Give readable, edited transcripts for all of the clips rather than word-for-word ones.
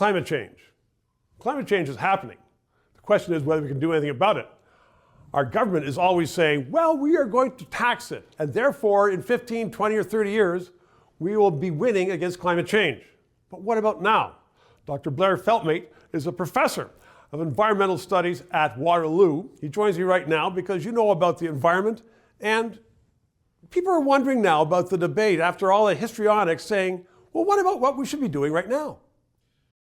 climate change. Climate change is happening. The question is whether we can do anything about it. Our government is always saying, well, we are going to tax it, and therefore in 15, 20, or 30 years, we will be winning against climate change. But what about now? Dr. Blair Feltmate is a professor of environmental studies at Waterloo. He joins me right now because you know about the environment, and people are wondering now about the debate after all the histrionics saying, well, what about what we should be doing right now?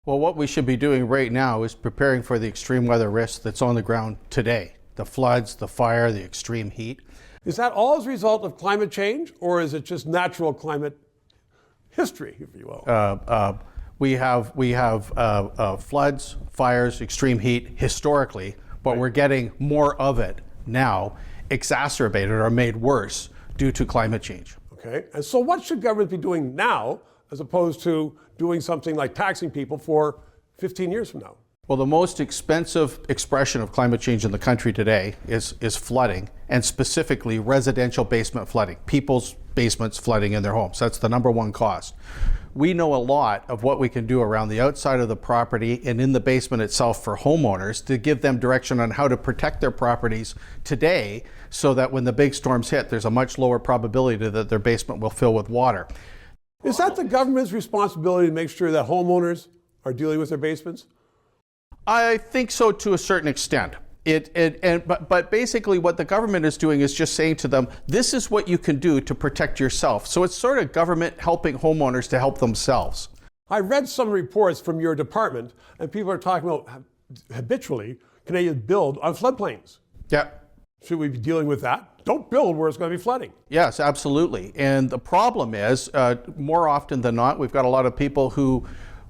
Well, what we should be doing right now is preparing for the extreme weather risk that's on the ground today. The floods, the fire, the extreme heat. Is that all as a result of climate change, or is it just natural climate history, if you will? We have floods, fires, extreme heat historically, but we're getting more of it now, exacerbated or made worse due to climate change. Okay, and so what should government be doing now as opposed to doing something like taxing people for 15 years from now? Well, the most expensive expression of climate change in the country today is flooding, and specifically residential basement flooding, people's basements flooding in their homes. That's the number one cost. We know a lot of what we can do around the outside of the property and in the basement itself for homeowners to give them direction on how to protect their properties today so that when the big storms hit, there's a much lower probability that their basement will fill with water. Is that the government's responsibility to make sure that homeowners are dealing with their basements? I think so to a certain extent. But basically what the government is doing is just saying to them, this is what you can do to protect yourself. So it's sort of government helping homeowners to help themselves. I read some reports from your department, and people are talking about habitually Canadians build on floodplains. Yeah. Should we be dealing with that? Don't build where it's going to be flooding. Yes, absolutely. And the problem is, more often than not, we've got a lot of people who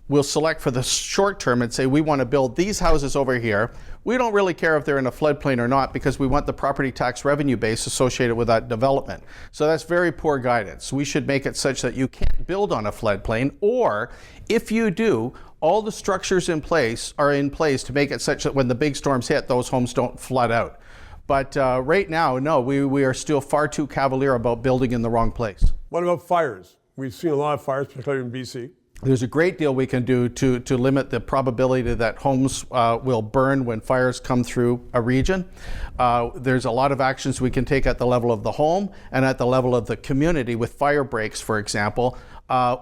will select for the short term and say, we want to build these houses over here. We don't really care if they're in a floodplain or not because we want the property tax revenue base associated with that development. So that's very poor guidance. We should make it such that you can't build on a floodplain, or if you do, all the structures in place are in place to make it such that when the big storms hit, those homes don't flood out. But right now, no, we are still far too cavalier about building in the wrong place. What about fires? We've seen a lot of fires, particularly in BC. There's a great deal we can do to limit the probability that homes will burn when fires come through a region. There's a lot of actions we can take at the level of the home and at the level of the community with fire breaks, for example.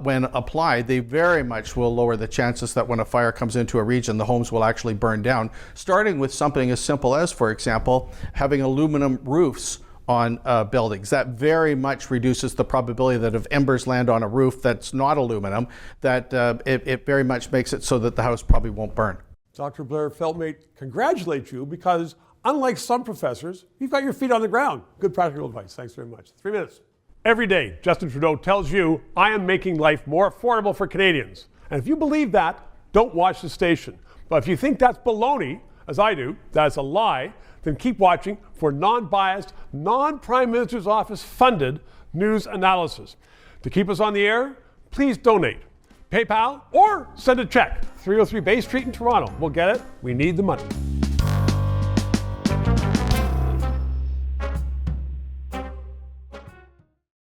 When applied, they very much will lower the chances that when a fire comes into a region, the homes will actually burn down, starting with something as simple as, for example, having aluminum roofs on buildings. That very much reduces the probability that if embers land on a roof that's not aluminum, that it very much makes it so that the house probably won't burn. Dr. Blair Feltmate, congratulate you because unlike some professors, you've got your feet on the ground. Good practical advice. Thanks very much. 3 minutes. Every day, Justin Trudeau tells you, I am making life more affordable for Canadians. And if you believe that, don't watch the station. But if you think that's baloney, as I do, that's a lie, then keep watching for non-biased, non-Prime Minister's Office funded news analysis. To keep us on the air, please donate. PayPal or send a check. 303 Bay Street in Toronto. We'll get it. We need the money.